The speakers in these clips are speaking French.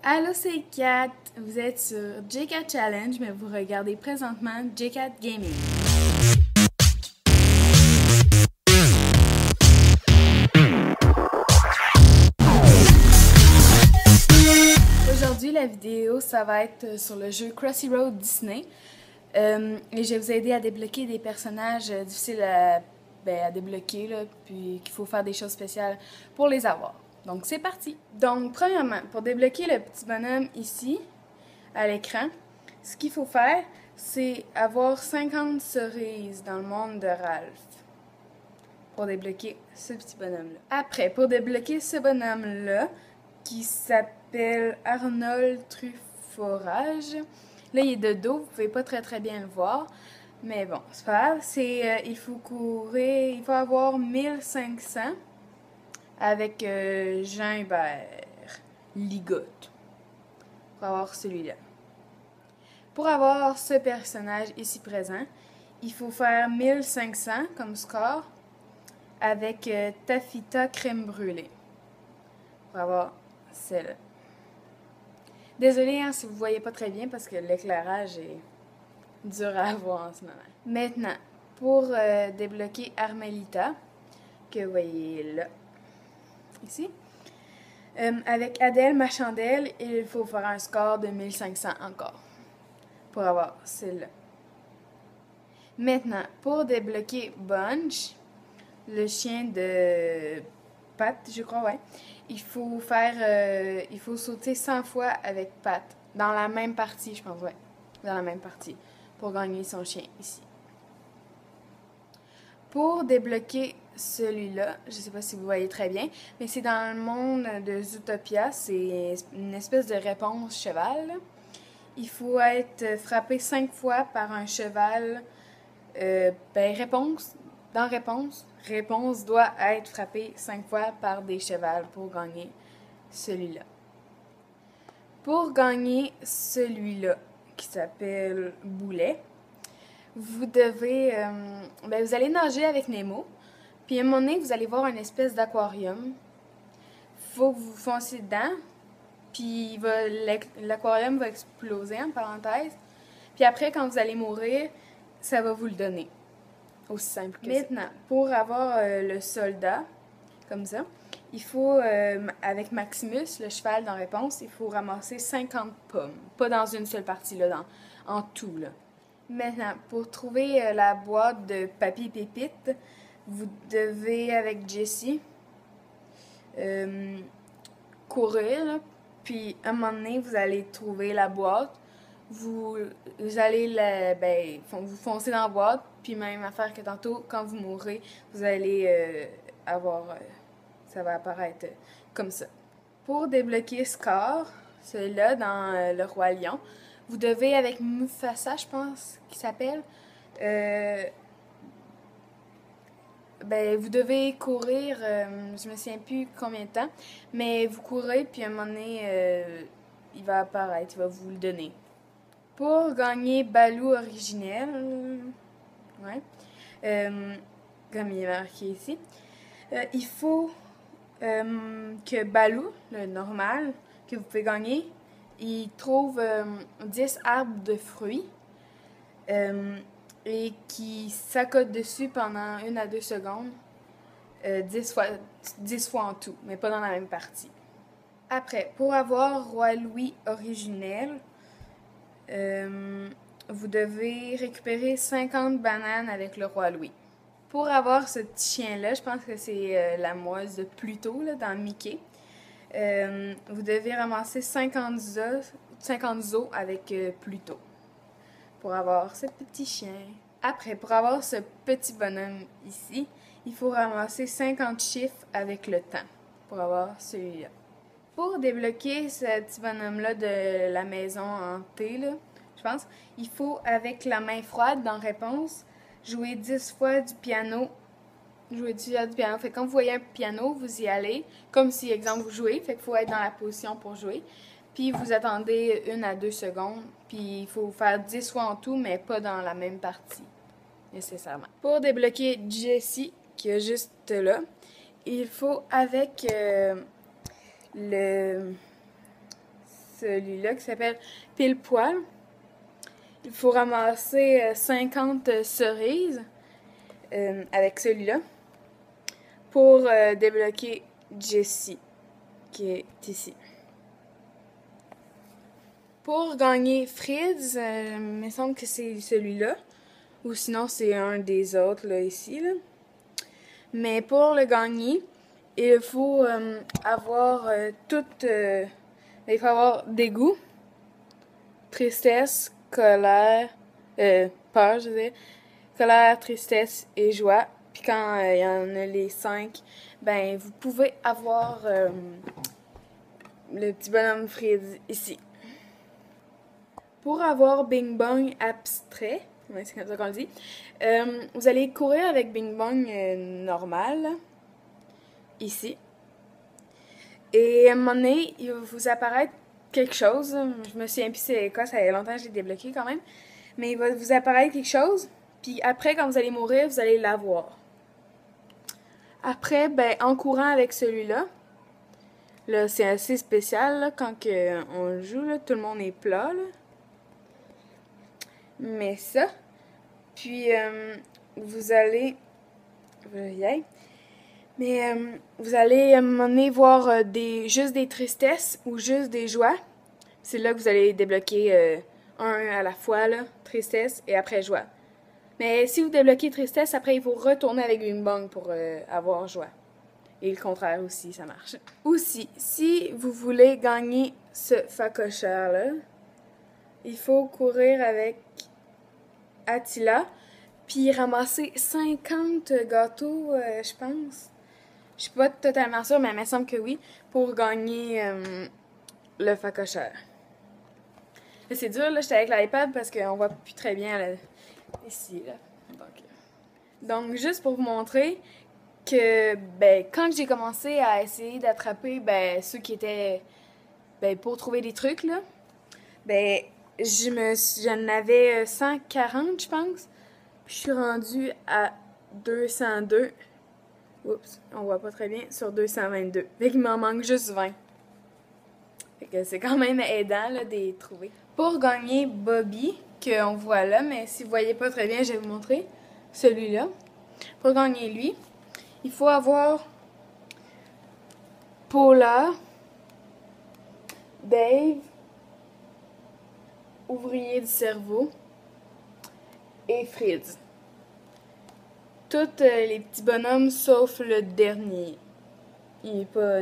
Allô, c'est Kat. Vous êtes sur JCat Challenge, mais vous regardez présentement JCat Gaming. Aujourd'hui, la vidéo, ça va être sur le jeu Crossy Road Disney. Et je vais vous aider à débloquer des personnages difficiles à débloquer, là, puis qu'il faut faire des choses spéciales pour les avoir. Donc, c'est parti! Donc, premièrement, pour débloquer le petit bonhomme ici, à l'écran, ce qu'il faut faire, c'est avoir 50 cerises dans le monde de Ralph pour débloquer ce petit bonhomme-là. Après, pour débloquer ce bonhomme-là, qui s'appelle Arnold Truffaurage, là, il est de dos, vous pouvez pas très bien le voir, mais bon, c'est pas grave. Il faut courir, il faut avoir 1500 avec Jean Hubert Ligotte pour avoir celui-là. Pour avoir ce personnage ici présent, il faut faire 1500 comme score avec Taffita crème brûlée pour avoir celle-là. Désolée si vous ne voyez pas très bien parce que l'éclairage est dur à voir en ce moment. Maintenant, pour débloquer Armelita, que vous voyez là, ici, avec Adèle Machandelle, il faut faire un score de 1500 encore pour avoir celle-là. Maintenant, pour débloquer Bunch, le chien de Pat, je crois, ouais, il faut sauter 100 fois avec Pat, dans la même partie, je pense, ouais, dans la même partie, pour gagner son chien ici. Pour débloquer celui-là, je ne sais pas si vous voyez très bien, mais c'est dans le monde de Zootopia, c'est une espèce de réponse cheval, là. Il faut être frappé 5 fois par un cheval. Réponse doit être frappée 5 fois par des chevals pour gagner celui-là. Pour gagner celui-là, qui s'appelle Boulet, vous devez... vous allez nager avec Nemo, puis à un moment donné, vous allez voir une espèce d'aquarium. Il faut que vous fonciez dedans, puis l'aquarium va exploser, en parenthèse. Puis après, quand vous allez mourir, ça va vous le donner. Aussi simple que ça. Maintenant, pour avoir le soldat, comme ça, il faut, avec Maximus, le cheval dans Réponse, il faut ramasser 50 pommes. Pas dans une seule partie, là, en tout, là. Maintenant, pour trouver la boîte de Papy Pépite, vous devez, avec Jessie, courir, là, puis à un moment donné, vous allez trouver la boîte. Vous allez vous foncez dans la boîte, puis même affaire que tantôt, quand vous mourrez, vous allez ça va apparaître comme ça. Pour débloquer Scar, celui-là dans Le Roi Lion, vous devez, avec Mufasa, je pense, qu'il s'appelle, vous devez courir, je me souviens plus combien de temps, mais vous courez, puis à un moment donné, il va apparaître, il va vous le donner. Pour gagner Balou originel, comme il est marqué ici, il faut que Balou, le normal, que vous pouvez gagner, il trouve 10 arbres de fruits et qui s'accote dessus pendant 1 à 2 secondes, 10 fois en tout, mais pas dans la même partie. Après, pour avoir Roi Louis originel, vous devez récupérer 50 bananes avec le Roi Louis. Pour avoir ce petit chien-là, je pense que c'est la moise de Pluto, là, dans Mickey, vous devez ramasser 50 os avec Pluto pour avoir ce petit chien. Après, pour avoir ce petit bonhomme ici, il faut ramasser 50 chiffres avec le temps pour avoir celui-là. Pour débloquer ce petit bonhomme-là de la maison hantée, là, je pense, il faut, avec la main froide dans Réponse, jouer 10 fois du piano. Fait que quand vous voyez un piano, vous y allez, comme si, exemple, vous jouez. Fait qu'il faut être dans la position pour jouer. Puis vous attendez 1 à 2 secondes. Puis il faut faire 10 fois en tout, mais pas dans la même partie, nécessairement. Pour débloquer Jessie, qui est juste là, il faut, avec celui-là qui s'appelle Pile Poil. Il faut ramasser 50 cerises avec celui-là pour débloquer Jessie, qui est ici. Pour gagner Fritz, il me semble que c'est celui-là, ou sinon c'est un des autres là, ici. Là. Mais pour le gagner, il faut avoir il faut avoir dégoût, tristesse, colère, peur, je veux dire, colère, tristesse et joie. Puis quand il y en a les 5, ben vous pouvez avoir le petit bonhomme Fritz ici. Pour avoir Bing Bong abstrait, ouais, c'est comme ça qu'on le dit, vous allez courir avec Bing Bong normal, ici. Et à un moment donné, il va vous apparaître quelque chose. Je me souviens plus c'est quoi, ça fait longtemps que je l'ai débloqué quand même. Mais il va vous apparaître quelque chose, puis après, quand vous allez mourir, vous allez l'avoir. Après, ben, en courant avec celui-là, là, c'est assez spécial, là, quand on le joue, là, tout le monde est plat, là. Mais ça, puis vous allez... Mais vous allez à un moment donné voir juste des tristesses ou juste des joies. C'est là que vous allez débloquer un à la fois, là, tristesse et après joie. Mais si vous débloquez tristesse, après il faut retourner avec Bing Bong pour avoir joie. Et le contraire aussi, ça marche. Aussi, si vous voulez gagner ce facochère-là, il faut courir avec Attila, puis ramasser 50 gâteaux, je pense. Je suis pas totalement sûre, mais il me semble que oui, pour gagner le facochère. C'est dur, là, j'étais avec l'iPad parce qu'on voit plus très bien là, ici. Là. Donc, juste pour vous montrer que ben, quand j'ai commencé à essayer d'attraper ben, ceux qui étaient ben, pour trouver des trucs, là, ben, j'en avais 140, je pense. Puis je suis rendue à 202. Oups, on voit pas très bien. Sur 222. Fait qu'il m'en manque juste 20. Fait que c'est quand même aidant là, de les trouver. Pour gagner Bobby, qu'on voit là, mais si vous voyez pas très bien, je vais vous montrer celui-là. Pour gagner lui, il faut avoir Paula, Dave, ouvrier du cerveau et Fritz. Tous les petits bonhommes sauf le dernier. Il est pas...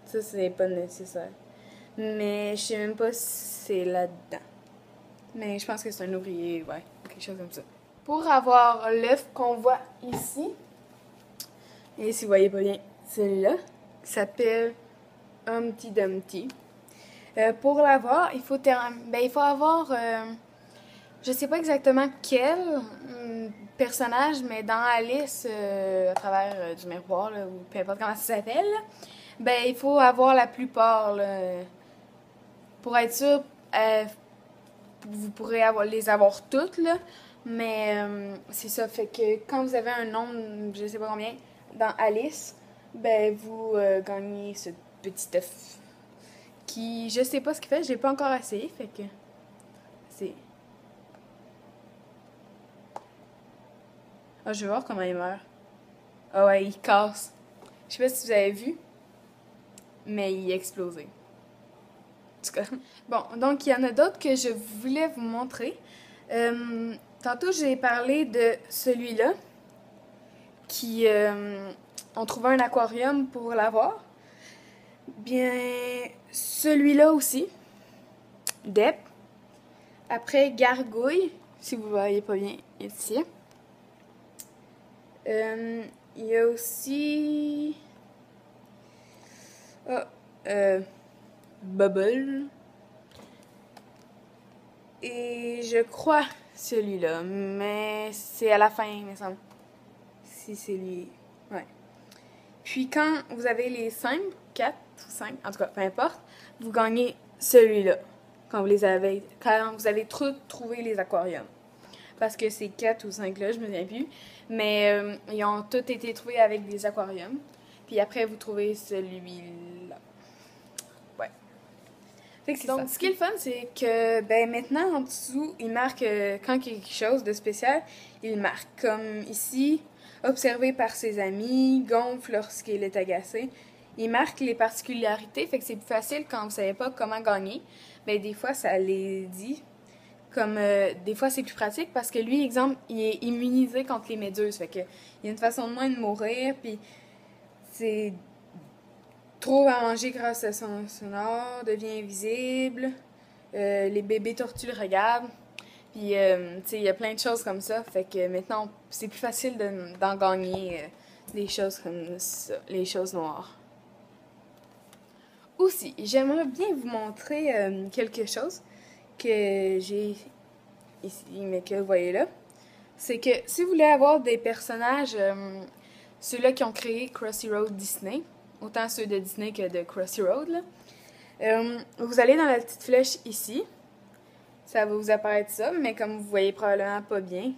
Ça, c'est pas nécessaire. Mais je sais même pas si c'est là-dedans. Mais je pense que c'est un ouvrier, ouais, quelque chose comme ça. Pour avoir l'œuf qu'on voit ici, et si vous voyez pas bien, celui-là, qui s'appelle Humpty Dumpty. Pour l'avoir, il faut avoir... je sais pas exactement quel personnage, mais dans Alice, à travers du miroir, là, ou peu importe comment ça s'appelle, ben il faut avoir la plupart. Là, pour être sûr, vous pourrez les avoir toutes, là, mais c'est ça, fait que quand vous avez un nombre, je sais pas combien, dans Alice, ben vous gagnez ce petit œuf qui, je sais pas ce qu'il fait, je l'ai pas encore essayé, fait que c'est... Ah, je vais voir comment il meurt. Ah ouais, il casse. Je sais pas si vous avez vu, mais il a explosé. En tout cas. Bon, donc il y en a d'autres que je voulais vous montrer. Tantôt, j'ai parlé de celui-là, qui... on trouvait un aquarium pour l'avoir. Bien, celui-là aussi. Dep. Après, Gargouille, si vous voyez pas bien ici. Il y a aussi... Bubble. Et je crois celui-là, mais c'est à la fin, il me semble. Si c'est lui. Ouais. Puis quand vous avez les 5, 4 ou 5, en tout cas, peu importe, vous gagnez celui-là. Quand vous avez trouvé les aquariums. Parce que ces 4 ou 5 là, je me souviens plus. Mais ils ont tous été trouvés avec des aquariums. Puis après, vous trouvez celui-là. Ouais. Fait que c'est Donc, ça. ce qui est le fun, c'est que ben maintenant, en dessous, il marque quand il y a quelque chose de spécial, il marque. Comme ici, observé par ses amis, gonfle lorsqu'il est agacé. Il marque les particularités, fait que c'est plus facile quand vous savez pas comment gagner. Ben des fois, ça les dit. Comme des fois, c'est plus pratique parce que lui, exemple, il est immunisé contre les méduses. Fait que il y a une façon de moins de mourir, puis c'est trouve à manger grâce à son or, devient invisible. Les bébés tortues le regardent. Puis, tu sais, il y a plein de choses comme ça. Fait que maintenant, c'est plus facile d'en gagner des choses comme ça, les choses noires. Aussi, j'aimerais bien vous montrer quelque chose que j'ai ici, mais que vous voyez là. C'est que si vous voulez avoir des personnages, ceux-là qui ont créé Crossy Road Disney, autant ceux de Disney que de Crossy Road, là, vous allez dans la petite flèche ici. Ça va vous apparaître ça, mais comme vous voyez probablement pas bien.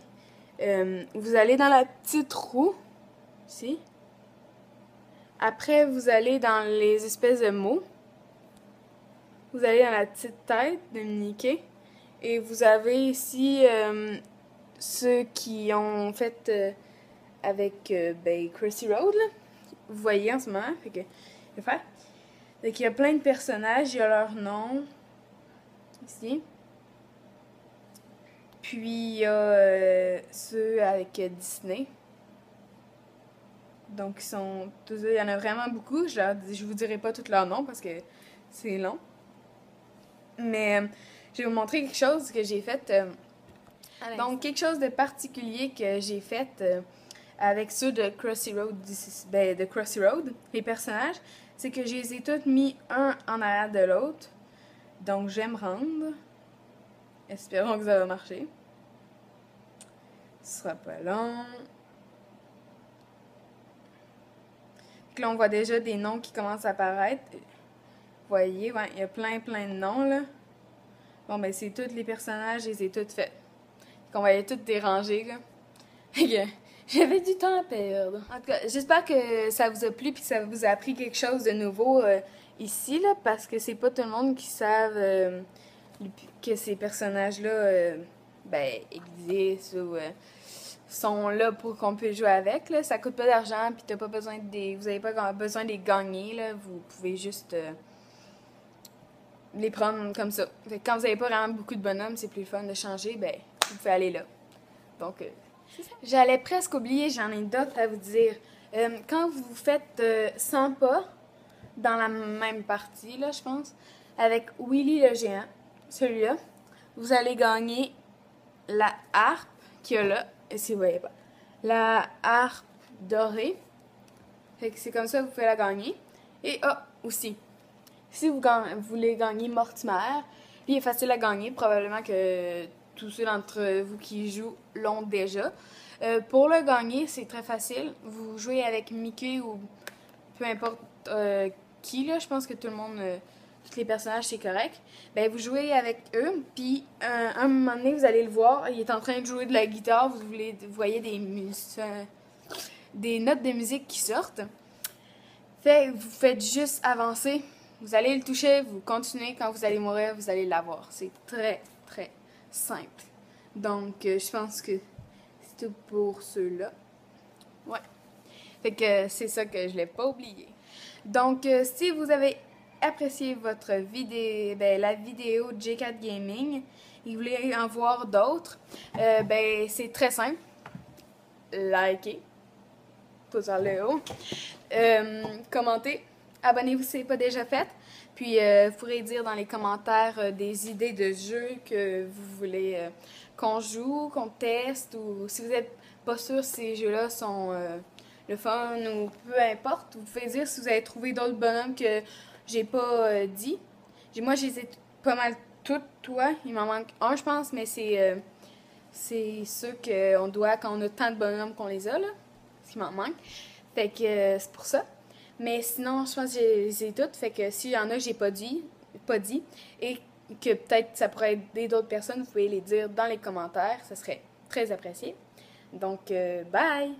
Vous allez dans la petite roue, ici. Après, vous allez dans les espèces de mots. Vous allez dans la petite tête de Mickey. Et vous avez ici ceux qui ont fait avec ben, Crossy Road, là. Vous voyez en ce moment. Fait que, je vais faire. Donc, il y a plein de personnages, il y a leur nom. Ici. Puis, il y a ceux avec Disney. Donc, ils sont tous, il y en a vraiment beaucoup. Je vous dirai pas tous leurs noms parce que c'est long. Mais je vais vous montrer quelque chose que j'ai fait. Donc, quelque chose de particulier que j'ai fait avec ceux de Crossy Road, de Crossy Road, les personnages, c'est que je les ai tous mis un en arrière de l'autre. Donc, je vais me rendre. Espérons que ça va marcher. Ce sera pas long. Là, on voit déjà des noms qui commencent à apparaître. Vous voyez, ouais, il y a plein de noms, là. Bon, ben, c'est tous les personnages, je les ai tous faits. On va les tous déranger, là. J'avais du temps à perdre. En tout cas, j'espère que ça vous a plu et que ça vous a appris quelque chose de nouveau ici, là, parce que c'est pas tout le monde qui savent que ces personnages-là ben, existent ou sont là pour qu'on puisse jouer avec. Là. Ça coûte pas d'argent puis t'as pas besoin vous avez pas besoin de les gagner. Là. Vous pouvez juste les prendre comme ça. Fait que quand vous avez pas vraiment beaucoup de bonhommes, c'est plus fun de changer, ben vous pouvez aller là. Donc, j'allais presque oublier, j'en ai d'autres à vous dire. Quand vous faites 100 pas dans la même partie, là, je pense, avec Willy le géant, celui-là, vous allez gagner la harpe qu'il y a là, et si vous voyez pas, la harpe dorée. Fait que c'est comme ça que vous pouvez la gagner. Et aussi, si vous voulez gagner Mortimer, lui est facile à gagner, probablement que tous ceux d'entre vous qui jouent l'ont déjà. Pour le gagner, c'est très facile. Vous jouez avec Mickey ou peu importe qui, là. Je pense que tout le monde, tous les personnages, c'est correct. Ben, vous jouez avec eux, puis un moment donné, vous allez le voir. Il est en train de jouer de la guitare. Vous voyez des notes de musique qui sortent. Fait vous faites juste avancer. Vous allez le toucher, vous continuez. Quand vous allez mourir, vous allez l'avoir. C'est très simple. Donc, je pense que c'est tout pour ceux-là. Ouais. Fait que c'est ça que je l'ai pas oublié. Donc, si vous avez apprécié votre vidéo, la vidéo de J4 Gaming, et vous voulez en voir d'autres, ben c'est très simple. Likez, pouce vers le haut, commentez, abonnez-vous si ce n'est pas déjà fait. Puis, vous pourrez dire dans les commentaires des idées de jeux que vous voulez qu'on joue, qu'on teste, ou si vous n'êtes pas sûr si ces jeux-là sont le fun ou peu importe. Vous pouvez dire si vous avez trouvé d'autres bonhommes que j'ai pas dit. Moi, je les ai pas mal toutes, toi. Il m'en manque un, je pense, mais c'est ceux qu'on doit quand on a tant de bonhommes qu'on les a, là. Ce qui m'en manque. Fait que c'est pour ça. Mais sinon, je pense que je les ai toutes. Fait que s'il y en a que j'ai pas dit, et que peut-être ça pourrait aider d'autres personnes, vous pouvez les dire dans les commentaires. Ça serait très apprécié. Donc, bye!